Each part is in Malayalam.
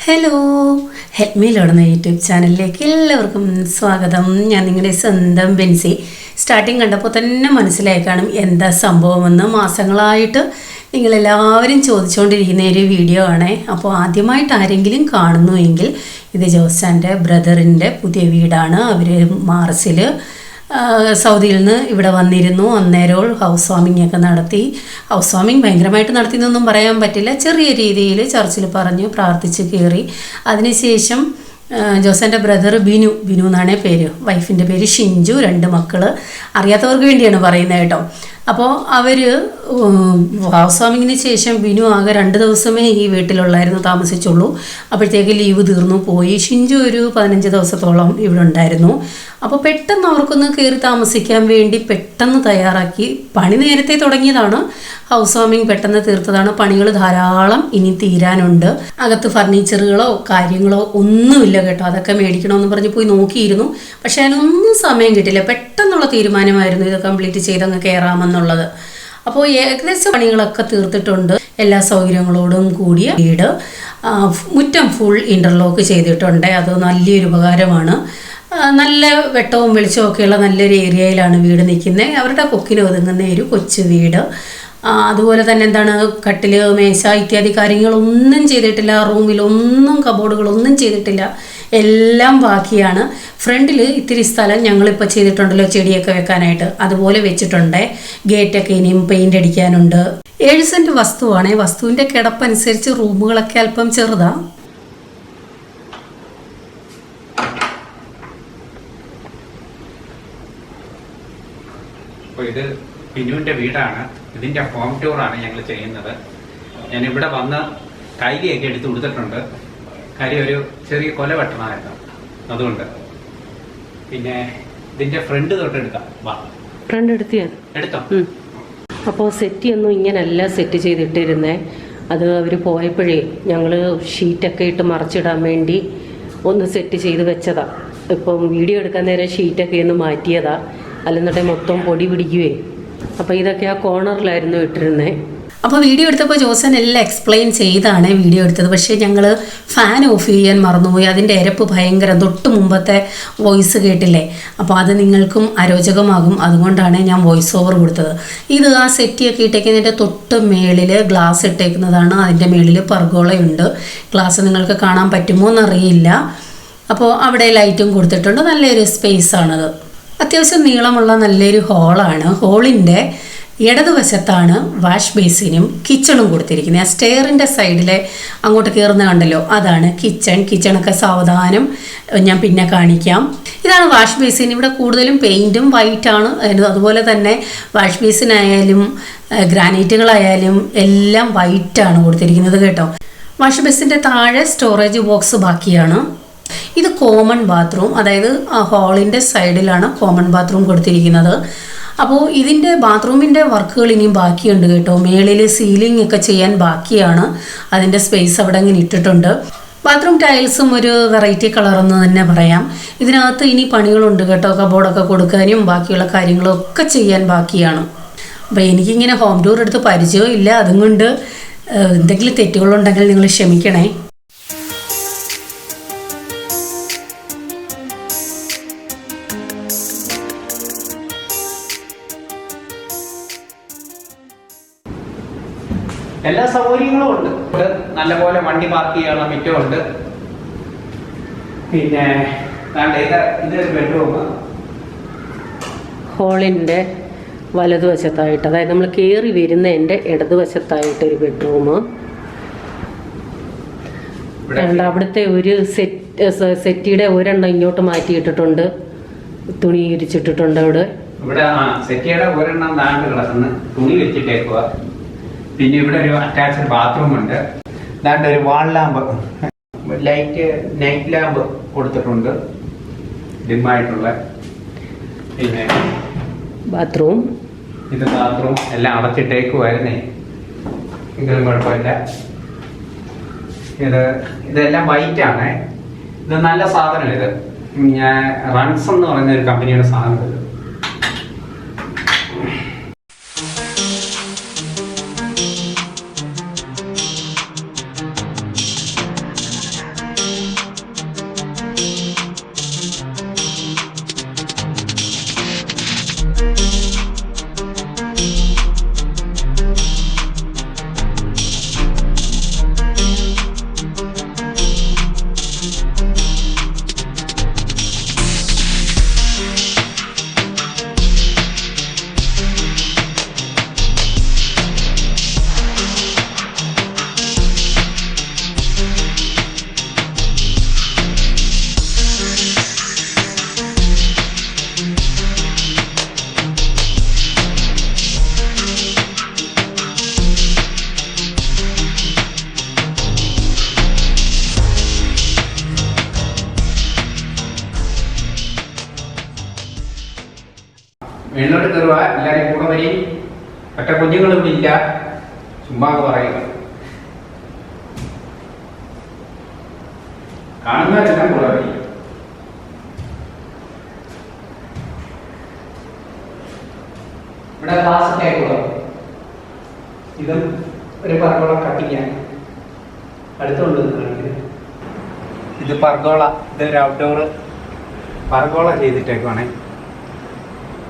ഹലോ, ഹെൽപ്പ് മീ ലോടുന്ന യൂട്യൂബ് ചാനലിലേക്ക് എല്ലാവർക്കും സ്വാഗതം. ഞാൻ നിങ്ങളുടെ സ്വന്തം ബെൻസി. സ്റ്റാർട്ടിങ് കണ്ടപ്പോൾ തന്നെ മനസ്സിലായി കാണും എന്താ സംഭവമെന്ന്. മാസങ്ങളായിട്ട് നിങ്ങളെല്ലാവരും ചോദിച്ചുകൊണ്ടിരിക്കുന്ന ഒരു വീഡിയോ ആണ്. അപ്പോൾ ആദ്യമായിട്ട് ആരെങ്കിലും കാണുന്നുവെങ്കിൽ ഇത് ജോസാൻ്റെ ബ്രദറിൻ്റെ പുതിയ വീടാണ്. അവർ മാർച്ചിൽ സൗദിയിൽ നിന്ന് ഇവിടെ വന്നിരുന്നു. അന്നേരം ഹൗസ് വാമിംഗ് ഒക്കെ നടത്തി. ഹൗസ് വാമിംഗ് ഭയങ്കരമായിട്ട് നടത്തിയെന്നൊന്നും പറയാൻ പറ്റില്ല. ചെറിയ രീതിയിൽ ചർച്ചിൽ പറഞ്ഞു പ്രാർത്ഥിച്ച് കയറി. അതിനുശേഷം ജോസൻ്റെ ബ്രദർ ബിനു എന്നാണ് പേര്. വൈഫിൻ്റെ പേര് ഷിഞ്ചു. 2 മക്കൾ. അറിയാത്തവർക്ക് വേണ്ടിയാണ് പറയുന്നത് കേട്ടോ. അപ്പോൾ അവർ ഹൗസ് വാമിങ്ങിന് ശേഷം ബിനു ആകെ 2 ദിവസമേ ഈ വീട്ടിലുള്ളായിരുന്നു, താമസിച്ചുള്ളൂ. അപ്പോഴത്തേക്ക് ലീവ് തീർന്നു പോയി. ഷിഞ്ചു ഒരു 15 ദിവസത്തോളം ഇവിടെ ഉണ്ടായിരുന്നു. അപ്പോൾ പെട്ടെന്ന് അവർക്കൊന്ന് കയറി താമസിക്കാൻ വേണ്ടി പെട്ടെന്ന് തയ്യാറാക്കി. പണി നേരത്തെ തുടങ്ങിയതാണ്. ഹൗസ് വാമിങ് പെട്ടെന്ന് തീർത്തതാണ്. പണികൾ ധാരാളം ഇനി തീരാനുണ്ട്. അകത്ത് ഫർണിച്ചറുകളോ കാര്യങ്ങളോ ഒന്നുമില്ല കേട്ടോ. അതൊക്കെ മേടിക്കണമെന്ന് പറഞ്ഞ് പോയി നോക്കിയിരുന്നു. പക്ഷേ അതിനൊന്നും സമയം കിട്ടില്ല. പെട്ടെന്നുള്ള തീരുമാനമായിരുന്നു ഇത് കംപ്ലീറ്റ് ചെയ്തങ്ങ് കയറാമെന്നുള്ളത്. അപ്പോൾ ഏകദേശം പണികളൊക്കെ തീർത്തിട്ടുണ്ട്. എല്ലാ സൗകര്യങ്ങളോടും കൂടിയ വീട്. മുറ്റം ഫുൾ ഇൻ്റർലോക്ക് ചെയ്തിട്ടുണ്ട്. അത് നല്ലൊരു ഉപകാരമാണ്. നല്ല വെട്ടവും വെളിച്ചവും ഒക്കെയുള്ള നല്ലൊരു ഏരിയയിലാണ് വീട് നിൽക്കുന്നത്. അവരുടെ കൊക്കിന് ഒതുങ്ങുന്ന ഒരു കൊച്ചു വീട്. അതുപോലെ തന്നെ എന്താണ്, കട്ടിൽ, മേശ ഇത്യാദി കാര്യങ്ങളൊന്നും ചെയ്തിട്ടില്ല. റൂമിലൊന്നും കബോർഡുകളൊന്നും ചെയ്തിട്ടില്ല. എല്ലാം ബാക്കിയാണ്. ഫ്രണ്ടിൽ ഇത്തിരി സ്ഥലം ഞങ്ങളിപ്പോൾ ചെയ്തിട്ടുണ്ടല്ലോ ചെടിയൊക്കെ വെക്കാനായിട്ട്, അതുപോലെ വെച്ചിട്ടുണ്ട്. ഗേറ്റൊക്കെ ഇനിയും പെയിൻ്റ് അടിക്കാനുണ്ട്. 7 സെൻറ്റ് വസ്തുവാണ്. വസ്തുവിൻ്റെ കിടപ്പനുസരിച്ച് റൂമുകളൊക്കെ അല്പം ചെറുതാണ്. ഇത് ബിനുവിൻ്റെ വീടാണ്. ഇതിൻ്റെ ഹോം ടൂറാണ് ഞങ്ങൾ ചെയ്യുന്നത്. ഞാനിവിടെ വന്ന് കൈലിയൊക്കെ എടുത്ത് കൊടുത്തിട്ടുണ്ട്. കാര്യം ഒരു ചെറിയ കൊല വെട്ടണമായിരുന്നു, അതുകൊണ്ട്. പിന്നെ ഇതിൻ്റെ ഫ്രണ്ട് തൊട്ട് എടുക്കാം. ഫ്രണ്ട് എടുത്തോ. അപ്പോൾ സെറ്റൊന്നും ഇങ്ങനല്ല സെറ്റ് ചെയ്തിട്ടിരുന്നേ. അത് അവർ പോയപ്പോഴേ ഞങ്ങൾ ഷീറ്റൊക്കെ ഇട്ട് മറച്ചിടാൻ വേണ്ടി ഒന്ന് സെറ്റ് ചെയ്ത് വെച്ചതാണ്. ഇപ്പം വീഡിയോ എടുക്കാൻ നേരം ഷീറ്റൊക്കെ ഒന്ന് മാറ്റിയതാണ്. അല്ലെന്നിട്ട് മൊത്തം പൊടി പിടിക്കുകയെ. അപ്പോൾ ഇതൊക്കെ ആ കോർണറിലായിരുന്നു ഇട്ടിരുന്നത്. അപ്പോൾ വീഡിയോ എടുത്തപ്പോൾ ജോസൻ എല്ലാം എക്സ്പ്ലെയിൻ ചെയ്താണ് വീഡിയോ എടുത്തത്. പക്ഷേ ഞങ്ങൾ ഫാൻ ഓഫ് ചെയ്യാൻ മറന്നുപോയി. അതിൻ്റെ എരപ്പ് ഭയങ്കര. തൊട്ട് മുമ്പത്തെ വോയിസ് കേട്ടില്ലേ, അപ്പോൾ അത് നിങ്ങൾക്കും അരോചകമാകും. അതുകൊണ്ടാണ് ഞാൻ വോയിസ് ഓവർ കൊടുത്തത്. ഇത് ആ സെറ്റിയൊക്കെ ഇട്ടേക്കുന്നതിൻ്റെ തൊട്ട് മേളിൽ ഗ്ലാസ് ഇട്ടേക്കുന്നതാണ്. അതിൻ്റെ മേളിൽ പർഗോളയുണ്ട്. ഗ്ലാസ് നിങ്ങൾക്ക് കാണാൻ പറ്റുമോ എന്നറിയില്ല. അപ്പോൾ അവിടെ ലൈറ്റും കൊടുത്തിട്ടുണ്ട്. നല്ലൊരു സ്പേസാണത്. അത്യാവശ്യം നീളമുള്ള നല്ലൊരു ഹോളാണ്. ഹോളിൻ്റെ ഇടതുവശത്താണ് വാഷ് ബേസിനും കിച്ചണും കൊടുത്തിരിക്കുന്നത്. ആ സ്റ്റെയറിൻ്റെ സൈഡിലെ അങ്ങോട്ട് കയറുന്ന കണ്ടല്ലോ, അതാണ് കിച്ചൺ. കിച്ചണൊക്കെ സാവധാനം ഞാൻ പിന്നെ കാണിക്കാം. ഇതാണ് വാഷ് ബേസിൻ. ഇവിടെ കൂടുതലും പെയിൻറ്റും വൈറ്റാണ്. അതുപോലെ തന്നെ വാഷ് ബേസിനായാലും ഗ്രാനൈറ്റുകളായാലും എല്ലാം വൈറ്റാണ് കൊടുത്തിരിക്കുന്നത് കേട്ടോ. വാഷ് ബേസിൻ്റെ താഴെ സ്റ്റോറേജ് ബോക്സ് ബാക്കിയാണ്. ഇത് കോമൺ ബാത്റൂം, അതായത് ആ ഹാളിൻ്റെ സൈഡിലാണ് കോമൺ ബാത്റൂം കൊടുത്തിരിക്കുന്നത്. അപ്പോൾ ഇതിൻ്റെ ബാത്റൂമിൻ്റെ വർക്കുകൾ ഇനിയും ബാക്കിയുണ്ട് കേട്ടോ. മേളിൽ സീലിംഗ് ഒക്കെ ചെയ്യാൻ ബാക്കിയാണ്. അതിൻ്റെ സ്പേസ് അവിടെ ഇങ്ങനെ ഇട്ടിട്ടുണ്ട്. ബാത്റൂം ടൈൽസും ഒരു വെറൈറ്റി കളറെന്ന് തന്നെ പറയാം. ഇതിനകത്ത് ഇനി പണികളുണ്ട് കേട്ടോ. കബോർഡൊക്കെ കൊടുക്കാനും ബാക്കിയുള്ള കാര്യങ്ങളൊക്കെ ചെയ്യാൻ ബാക്കിയാണ്. അപ്പോൾ എനിക്കിങ്ങനെ ഹോം ടൂർ എടുത്ത് പരിചയവും ഇല്ല. അതുകൊണ്ട് എന്തെങ്കിലും തെറ്റുകളുണ്ടെങ്കിൽ നിങ്ങൾ ക്ഷമിക്കണേ. എല്ലാ സൗകര്യങ്ങളും ഉണ്ട്. നല്ലപോലെ വണ്ടി പാർക്ക് ചെയ്യാനുള്ള മിറ്റമുണ്ട്. പിന്നെ ഇതൊരു ബെഡ്റൂം. ഹോളിൻ്റെ വലതുവശത്തായിട്ട്, അതായത് നമ്മൾ കയറി വരുന്നതിൻ്റെ ഇടതുവശത്തായിട്ടൊരു ബെഡ്റൂം. അവിടുത്തെ ഒരു സെറ്റിയുടെ ഒരെണ്ണം ഇങ്ങോട്ട് മാറ്റിയിട്ടിട്ടുണ്ട്. തുണി വിരിച്ചിട്ടിട്ടുണ്ട് അവിടെ. ഇവിടെ സെറ്റിയുടെ ഒരെണ്ണം താണ്ട് കിടക്കുന്നു, തുണി വിരിച്ചിട്ടേക്കുക. പിന്നെ ഇവിടെ ഒരു അറ്റാച്ച്ഡ് ബാത്റൂം ഉണ്ട്. ദാണ്ട് ഒരു വാൾ ലാമ്പ്, നൈറ്റ് ലാമ്പ് കൊടുത്തിട്ടുണ്ട്, ഡിമ്മായിട്ടുള്ള. പിന്നെ ബാത്റൂം, ഇത് ബാത്റൂം എല്ലാം അടച്ചിട്ടേക്കുമായിരുന്നേ, എങ്കിലും കുഴപ്പമില്ല. ഇതെല്ലാം വൈറ്റ് ആണ്. ഇത് നല്ല സാധനം. ഇത് ഞാൻ റൺസ് എന്ന് പറയുന്ന ഒരു കമ്പനിയുടെ സാധനം. ഇത് മേളിലോട്ട് കയറുക, എല്ലാവരും കൂടെ വരി. ഒറ്റ കുഞ്ഞുങ്ങളിവിടെ ഇല്ല, ചുമ്മാ പറയുക. കാണുന്നവരെല്ലാം കൂടെ വരി. ഇവിടെ ഗ്ലാസ് ഒക്കെ ആയിക്കോളൂ. ഇതും ഒരു പർഗോള കട്ടിങ്ങാണ്. അടുത്തുണ്ട്. ഇത് പർഗോള, ഇതൊരു ഔട്ട്ഡോർ പർഗോള ചെയ്തിട്ടേക്കുവാണേ.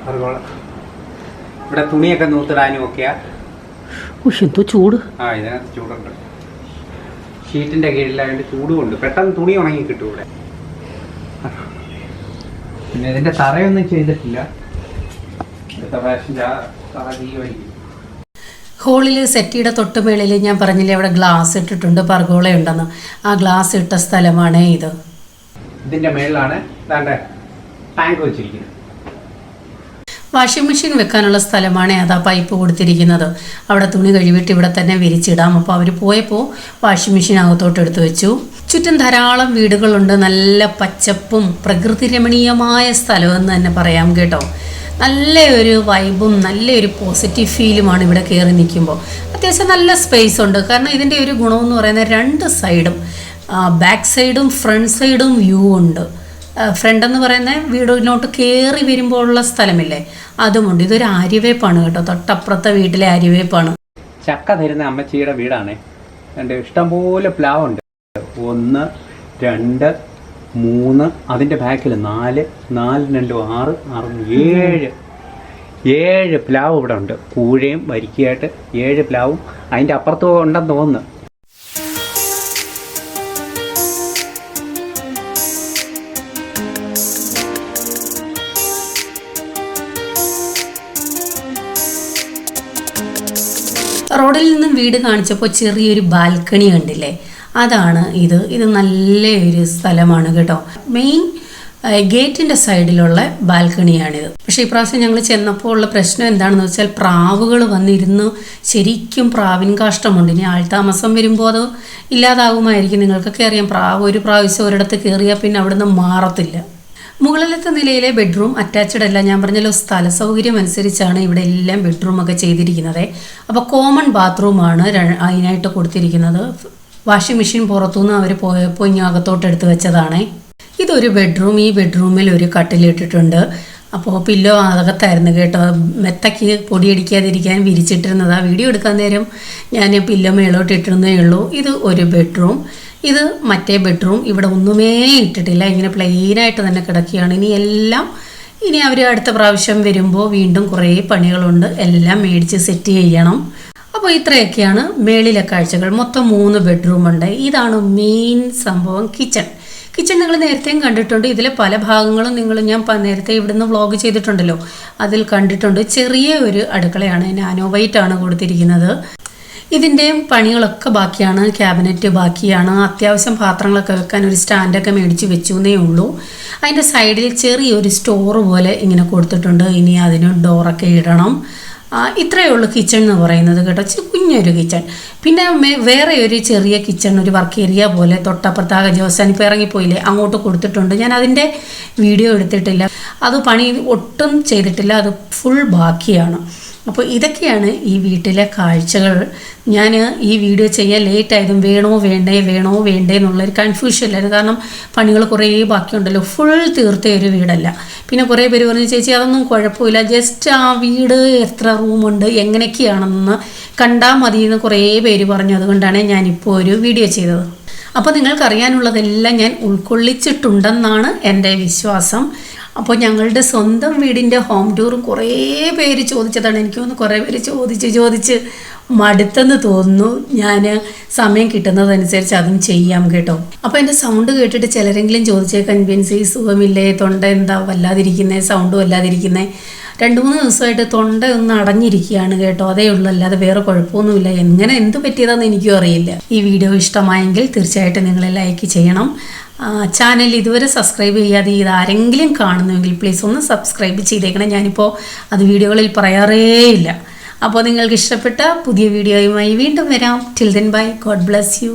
പർഗോള ഇവിടെ തുണിയൊക്കെ നൂത്തിടാനും ഒക്കെയാ. എന്തോ ചൂട്. ഇതിനകത്ത് ചൂടുണ്ട്. ഷീറ്റിന്റെ കീഴിലായതുകൊണ്ട് ചൂടുമുണ്ട്. പെട്ടെന്ന് തുണി ഉണങ്ങി കിട്ടും ഇവിടെ. പിന്നെ ഇതിന്റെ തറയൊന്നും ചെയ്തിട്ടില്ല. ഹോളിൽ സെറ്റിയുടെ തൊട്ടുമേളിൽ ഞാൻ പറഞ്ഞില്ലേ അവിടെ ഗ്ലാസ് ഇട്ടിട്ടുണ്ട്, പർഗോളയുണ്ടെന്ന്. ആ ഗ്ലാസ് ഇട്ട സ്ഥലമാണ് ഇത്. ഇതിന്റെ മേളിലാണ് ടാങ്ക് വെച്ചിരിക്കുന്നത്. വാഷിംഗ് മെഷീൻ വെക്കാനുള്ള സ്ഥലമാണ് അതാ പൈപ്പ് കൊടുത്തിരിക്കുന്നത്. അവിടെ തുണി കഴുകിയിട്ട് ഇവിടെ തന്നെ വിരിച്ചിടാം. അപ്പോൾ അവർ പോയപ്പോൾ വാഷിംഗ് മെഷീൻ അകത്തോട്ട് എടുത്തു വെച്ചു. ചുറ്റും ധാരാളം വീടുകളുണ്ട്. നല്ല പച്ചപ്പും പ്രകൃതി രമണീയമായ സ്ഥലമെന്ന് തന്നെ പറയാം കേട്ടോ. നല്ലൊരു വൈബും നല്ലൊരു പോസിറ്റീവ് ഫീലുമാണ് ഇവിടെ കയറി നിൽക്കുമ്പോൾ. അത്യാവശ്യം നല്ല സ്പേസ് ഉണ്ട്. കാരണം ഇതിൻ്റെ ഒരു ഗുണമെന്ന് പറയുന്നത് രണ്ട് സൈഡും, ബാക്ക് സൈഡും ഫ്രണ്ട് സൈഡും വ്യൂ ഉണ്ട്. ഫ്രണ്ട് എന്ന് പറയുന്നത് വീടിനോട്ട് കയറി വരുമ്പോൾ ഉള്ള സ്ഥലമില്ലേ, അതുമുണ്ട്. ഇതൊരു ആര്യവേപ്പാണ് കേട്ടോ, തൊട്ടപ്പുറത്തെ വീട്ടിലെ ആര്യവേപ്പാണ്. ചക്ക തരുന്ന അമ്മച്ചിയുടെ വീടാണ്. ഇഷ്ടംപോലെ പ്ലാവുണ്ട്. 1, 2, 3, അതിൻ്റെ ബാക്കിൽ 4, 4, 2, 6, 6, 7 പ്ലാവ് ഇവിടെ ഉണ്ട്. കൂഴയും വരിക്കയായിട്ട് 7 പ്ലാവും അതിൻ്റെ അപ്പുറത്തും ഉണ്ടെന്ന് തോന്നുന്നു. റോഡിൽ നിന്നും വീട് കാണിച്ചപ്പോൾ ചെറിയൊരു ബാൽക്കണി കണ്ടില്ലേ, അതാണ് ഇത്. ഇത് നല്ലൊരു സ്ഥലമാണ് കേട്ടോ. മെയിൻ ഗേറ്റിൻ്റെ സൈഡിലുള്ള ബാൽക്കണിയാണിത്. പക്ഷേ ഇപ്രാവശ്യം ഞങ്ങൾ ചെന്നപ്പോൾ ഉള്ള പ്രശ്നം എന്താണെന്ന് വെച്ചാൽ പ്രാവുകൾ വന്നിരുന്ന് ശരിക്കും പ്രാവിൻ കാഷ്ടമുണ്ട്. ഇനി ആൾതാമസം വരുമ്പോൾ അത് ഇല്ലാതാകുമായിരിക്കും. നിങ്ങൾക്കൊക്കെ അറിയാം, പ്രാവ് ഒരു പ്രാവശ്യം ഒരിടത്ത് കയറിയാൽ പിന്നെ അവിടെ നിന്ന് മാറത്തില്ല. മുകളിലത്തെ നിലയിലെ ബെഡ്റൂം അറ്റാച്ച്ഡ് അല്ല. ഞാൻ പറഞ്ഞല്ലോ, സ്ഥല സൗകര്യം അനുസരിച്ചാണ് ഇവിടെ എല്ലാം ബെഡ്റൂമൊക്കെ ചെയ്തിരിക്കുന്നത്. അപ്പോൾ കോമൺ ബാത്റൂമാണ് അതിനായിട്ട് കൊടുത്തിരിക്കുന്നത്. വാഷിംഗ് മെഷീൻ പുറത്തുനിന്ന് അവർ പോയപ്പോൾ ഇനി അകത്തോട്ട് എടുത്ത് വെച്ചതാണ്. ഇതൊരു ബെഡ്റൂം. ഈ ബെഡ്റൂമിൽ ഒരു കട്ടിലിട്ടിട്ടുണ്ട്. അപ്പോൾ പില്ലോ അകത്തായിരുന്നു കേട്ടോ. മെത്തയ്ക്ക് പൊടിയടിക്കാതിരിക്കാൻ വിരിച്ചിട്ടിരുന്നത്. ആ വീഡിയോ എടുക്കാൻ നേരം ഞാൻ പില്ലോ മേളോട്ട് ഇട്ടിരുന്നേ ഉള്ളൂ. ഇത് ഒരു ബെഡ്റൂം. ഇത് മറ്റേ ബെഡ്റൂം. ഇവിടെ ഒന്നുമേ ഇട്ടിട്ടില്ല, ഇങ്ങനെ പ്ലെയിനായിട്ട് തന്നെ കിടക്കുകയാണ്. ഇനി അവർ അടുത്ത പ്രാവശ്യം വരുമ്പോൾ വീണ്ടും കുറേ പണികളുണ്ട്, എല്ലാം മേടിച്ച് സെറ്റ് ചെയ്യണം. അപ്പോൾ ഇത്രയൊക്കെയാണ് മേളിലെ കാഴ്ചകൾ. മൊത്തം 3 ബെഡ്റൂമുണ്ട്. ഇതാണ് മെയിൻ സംഭവം, കിച്ചൺ. കിച്ചൺ നിങ്ങൾ നേരത്തെയും കണ്ടിട്ടുണ്ട്. ഇതിലെ പല ഭാഗങ്ങളും ഞാൻ നേരത്തെ ഇവിടുന്ന് വ്ളോഗ് ചെയ്തിട്ടുണ്ടല്ലോ, അതിൽ കണ്ടിട്ടുണ്ട്. ചെറിയ ഒരു അടുക്കളയാണ്, നാനോ വൈറ്റ് ആണ് കൊടുത്തിരിക്കുന്നത്. ഇതിൻ്റെയും പണികളൊക്കെ ബാക്കിയാണ്. ക്യാബിനറ്റ് ബാക്കിയാണ്. അത്യാവശ്യം പാത്രങ്ങളൊക്കെ വെക്കാൻ ഒരു സ്റ്റാൻഡൊക്കെ മേടിച്ച് വെച്ചു എന്നേ ഉള്ളൂ. അതിൻ്റെ സൈഡിൽ ചെറിയൊരു സ്റ്റോർ പോലെ ഇങ്ങനെ കൊടുത്തിട്ടുണ്ട്. ഇനി അതിന് ഡോറൊക്കെ ഇടണം. ഇത്രയേ ഉള്ളൂ കിച്ചൺ എന്ന് പറയുന്നത് കേട്ടോ. കുഞ്ഞൊരു കിച്ചൺ. പിന്നെ വേറെ ഒരു ചെറിയ കിച്ചൺ, ഒരു വർക്ക് ഏരിയ പോലെ തൊട്ടപ്പുറത്താകെ ജോസാൻ ഇപ്പോൾ ഇറങ്ങിപ്പോയില്ലേ, അങ്ങോട്ട് കൊടുത്തിട്ടുണ്ട്. ഞാൻ അതിൻ്റെ വീഡിയോ എടുത്തിട്ടില്ല, അത് പണി ഒട്ടും ചെയ്തിട്ടില്ല, അത് ഫുൾ ബാക്കിയാണ്. അപ്പോൾ ഇതൊക്കെയാണ് ഈ വീട്ടിലെ കാഴ്ചകൾ. ഞാൻ ഈ വീഡിയോ ചെയ്യാൻ ലേറ്റായതും വേണോ വേണ്ടേ എന്നുള്ളൊരു കൺഫ്യൂഷനിലായിരുന്നു. കാരണം പണികൾ കുറേ ബാക്കിയുണ്ടല്ലോ, ഫുൾ തീർത്ത ഒരു വീടല്ല. പിന്നെ കുറേ പേര് പറഞ്ഞു, ചേച്ചി അതൊന്നും കുഴപ്പമില്ല, ജസ്റ്റ് ആ വീട് എത്ര റൂമുണ്ട് എങ്ങനെയൊക്കെയാണെന്ന് കണ്ടാൽ മതി എന്ന് കുറേ പേര് പറഞ്ഞു. അതുകൊണ്ടാണ് ഞാനിപ്പോൾ ഒരു വീഡിയോ ചെയ്തത്. അപ്പോൾ നിങ്ങൾക്കറിയാനുള്ളതെല്ലാം ഞാൻ ഉൾക്കൊള്ളിച്ചിട്ടുണ്ടെന്നാണ് എൻ്റെ വിശ്വാസം. അപ്പോൾ ഞങ്ങളുടെ സ്വന്തം വീടിൻ്റെ ഹോം ടൂറും കുറേ പേര് ചോദിച്ചതാണ്. എനിക്ക് തോന്നുന്നു കുറേ പേര് ചോദിച്ച് മടുത്തെന്ന് തോന്നുന്നു. ഞാൻ സമയം കിട്ടുന്നതനുസരിച്ച് അതും ചെയ്യാം കേട്ടോ. അപ്പോൾ എൻ്റെ സൗണ്ട് കേട്ടിട്ട് ചിലരെങ്കിലും ചോദിച്ചേക്കാൻ, ബെൻസി സുഖമില്ലേ, തൊണ്ട എന്താ വല്ലാതിരിക്കുന്നത്, സൗണ്ട് വല്ലാതിരിക്കുന്നത്. 2-3 ദിവസമായിട്ട് തൊണ്ട ഒന്ന് അടഞ്ഞിരിക്കുകയാണ് കേട്ടോ, അതേ ഉള്ളൂ, അല്ലാതെ വേറെ കുഴപ്പമൊന്നുമില്ല. എന്ത് പറ്റിയതാണെന്ന് എനിക്കും അറിയില്ല. ഈ വീഡിയോ ഇഷ്ടമായെങ്കിൽ തീർച്ചയായിട്ടും നിങ്ങൾ ലൈക്ക് ചെയ്യണം. ചാനൽ ഇതുവരെ സബ്സ്ക്രൈബ് ചെയ്യാതെ ഇതാരെങ്കിലും കാണുന്നുവെങ്കിൽ പ്ലീസ് ഒന്ന് സബ്സ്ക്രൈബ് ചെയ്തേക്കണം. ഞാനിപ്പോൾ അത് വീഡിയോകളിൽ പറയാറേ ഇല്ല. അപ്പോൾ നിങ്ങൾക്ക് ഇഷ്ടപ്പെട്ട പുതിയ വീഡിയോയുമായി വീണ്ടും വരാം. Till then bye, God bless you.